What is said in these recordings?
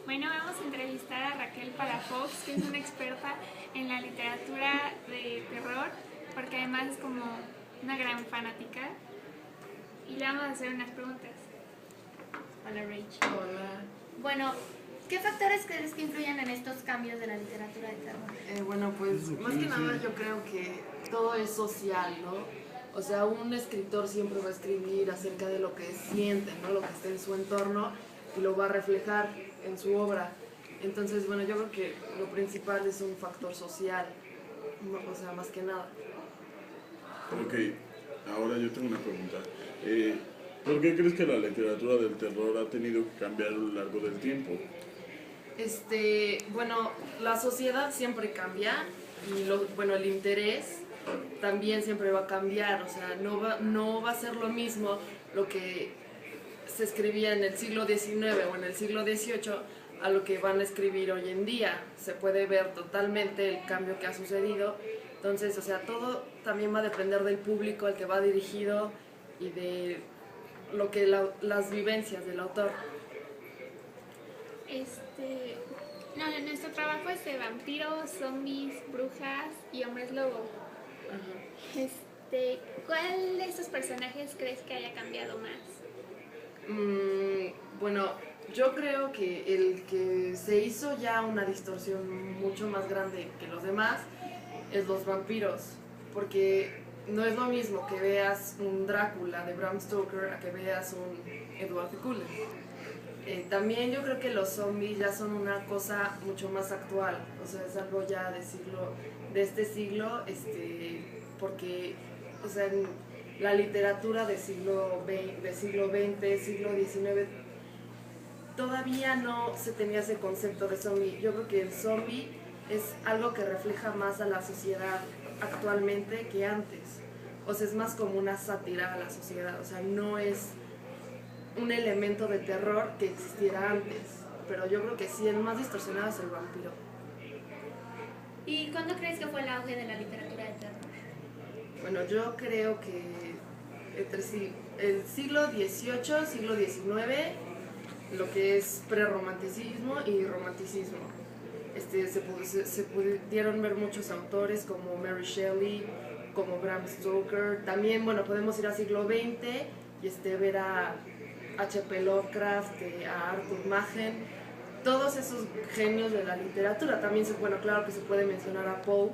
Bueno, vamos a entrevistar a Raquel Palafox, que es una experta en la literatura de terror, porque además es como una gran fanática. Y le vamos a hacer unas preguntas. Hola, Rachel. Hola. Bueno, ¿qué factores crees que influyen en estos cambios de la literatura de terror? Bueno, pues más que nada yo creo que todo es social, ¿no? O sea, un escritor siempre va a escribir acerca de lo que siente, ¿no? Lo que está en su entorno y lo va a reflejar en su obra. Entonces, bueno, yo creo que lo principal es un factor social, o sea, más que nada. Ok, ahora yo tengo una pregunta. ¿Por qué crees que la literatura del terror ha tenido que cambiar a lo largo del tiempo? Bueno, la sociedad siempre cambia y bueno, el interés también siempre va a cambiar, o sea, no va a ser lo mismo lo que se escribía en el siglo XIX o en el siglo XVIII a lo que van a escribir hoy en día. Se puede ver totalmente el cambio que ha sucedido. Entonces, o sea, todo también va a depender del público al que va dirigido y de lo que las vivencias del autor. No, nuestro trabajo es de vampiros, zombies, brujas y hombres lobo. Ajá. ¿Cuál de estos personajes crees que haya cambiado más? Bueno, yo creo que el que se hizo ya una distorsión mucho más grande que los demás es los vampiros, porque no es lo mismo que veas un Drácula de Bram Stoker a que veas un Edward Cullen. También yo creo que los zombies ya son una cosa mucho más actual, o sea, es algo ya de este siglo, porque, o sea, en la literatura del siglo XX, siglo XIX, todavía no se tenía ese concepto de zombie. Yo creo que el zombie es algo que refleja más a la sociedad actualmente que antes, o sea, es más como una sátira a la sociedad, o sea, no es un elemento de terror que existiera antes, pero yo creo que sí, el más distorsionado es el vampiro. ¿Y cuándo crees que fue el auge de la literatura de terror? Bueno, yo creo que entre el siglo XVIII, siglo XIX, lo que es prerromanticismo y romanticismo. Se pudieron ver muchos autores como Mary Shelley, como Bram Stoker. También, bueno, podemos ir al siglo XX y ver a H.P. Lovecraft, a Arthur Machen, todos esos genios de la literatura. También, bueno, claro que se puede mencionar a Poe,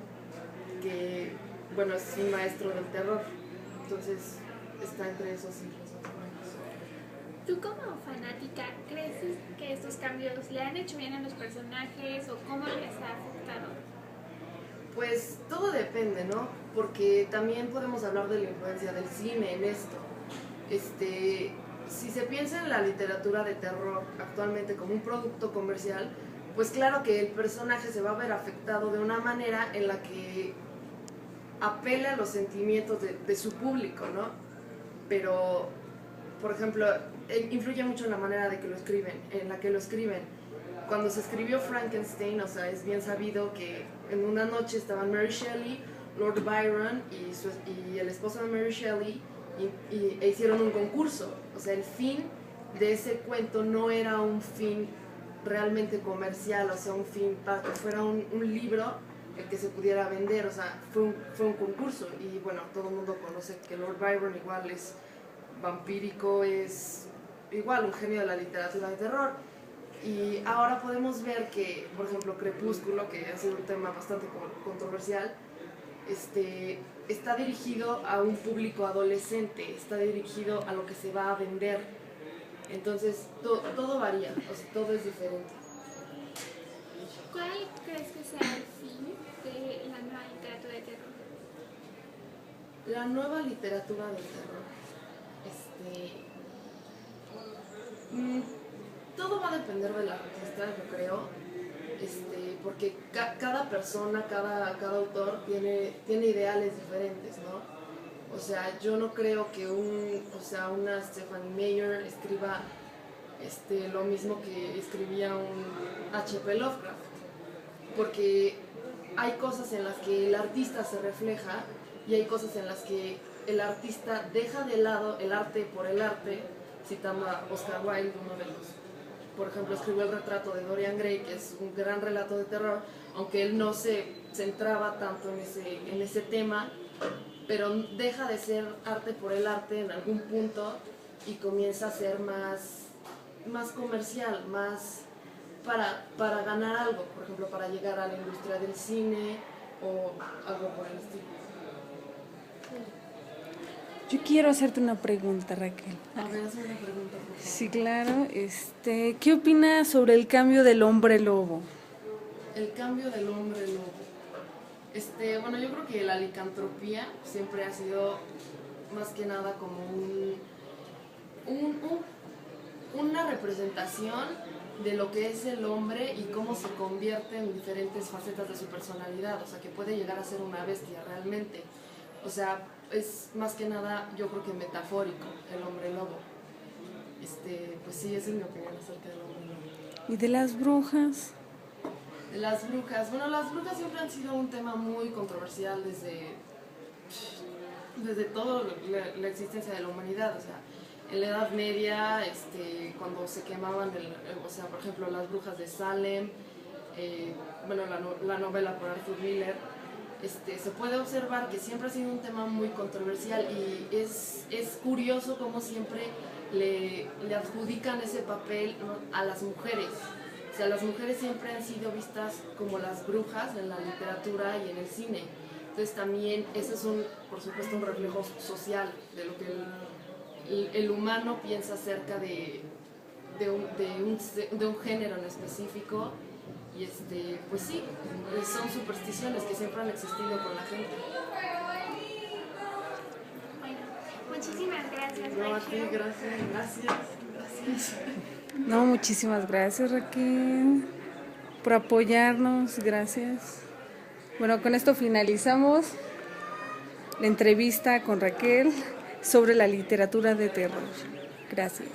que, bueno, es un maestro del terror. Entonces, está entre esos siglos más o menos. ¿Tú como fanática crees que estos cambios le han hecho bien a los personajes o cómo les ha afectado? Pues todo depende, ¿no? Porque también podemos hablar de la influencia del cine en esto. Si se piensa en la literatura de terror actualmente como un producto comercial, pues claro que el personaje se va a ver afectado de una manera en la que apele a los sentimientos de su público, ¿no? Pero, por ejemplo, influye mucho en la manera en la que lo escriben. Cuando se escribió Frankenstein, o sea, es bien sabido que en una noche estaban Mary Shelley, Lord Byron y el esposo de Mary Shelley e hicieron un concurso. O sea, el fin de ese cuento no era un fin realmente comercial, o sea, un fin para que fuera un libro el que se pudiera vender, o sea, fue un concurso. Y bueno, todo el mundo conoce que Lord Byron igual es vampírico, es igual un genio de la literatura de terror. Y ahora podemos ver que, por ejemplo, Crepúsculo, que ha sido un tema bastante controversial, está dirigido a un público adolescente, está dirigido a lo que se va a vender. Entonces, todo varía, o sea, todo es diferente. ¿Cuál crees que sea el fin de la nueva literatura de terror? La nueva literatura de terror, todo va a depender del artista, yo creo. Porque cada persona, cada autor tiene ideales diferentes, ¿no? O sea, yo no creo que una Stephanie Meyer escriba lo mismo que escribía un H.P. Lovecraft, porque hay cosas en las que el artista se refleja y hay cosas en las que el artista deja de lado el arte por el arte, citando a Oscar Wilde, uno de los por ejemplo, escribió el retrato de Dorian Gray, que es un gran relato de terror, aunque él no se centraba tanto en ese tema, pero deja de ser arte por el arte en algún punto y comienza a ser más comercial, más para ganar algo, por ejemplo, para llegar a la industria del cine o algo por el estilo. Yo quiero hacerte una pregunta, Raquel. A ver, hazme una pregunta, por favor. Sí, claro. ¿Qué opinas sobre el cambio del hombre lobo? El cambio del hombre lobo. Bueno, yo creo que la licantropía siempre ha sido más que nada como una representación de lo que es el hombre y cómo se convierte en diferentes facetas de su personalidad, o sea, que puede llegar a ser una bestia realmente. O sea, es más que nada, yo creo que metafórico, el hombre lobo. Pues sí, esa es mi opinión acerca del hombre lobo. ¿Y de las brujas? De las brujas. Bueno, las brujas siempre han sido un tema muy controversial desde toda la existencia de la humanidad. O sea, en la Edad Media, cuando se quemaban, o sea, por ejemplo, las brujas de Salem, bueno, la novela por Arthur Miller, se puede observar que siempre ha sido un tema muy controversial y es curioso cómo siempre le adjudican ese papel, ¿no?, a las mujeres. O sea, las mujeres siempre han sido vistas como las brujas en la literatura y en el cine. Entonces también ese es por supuesto, un reflejo social de lo que el humano piensa acerca de un género en específico. Y pues sí, son supersticiones que siempre han existido con la gente. Bueno, muchísimas gracias, No, a ti, Raquel. gracias. No, muchísimas gracias, Raquel, por apoyarnos. Gracias. Bueno, con esto finalizamos la entrevista con Raquel sobre la literatura de terror. Gracias.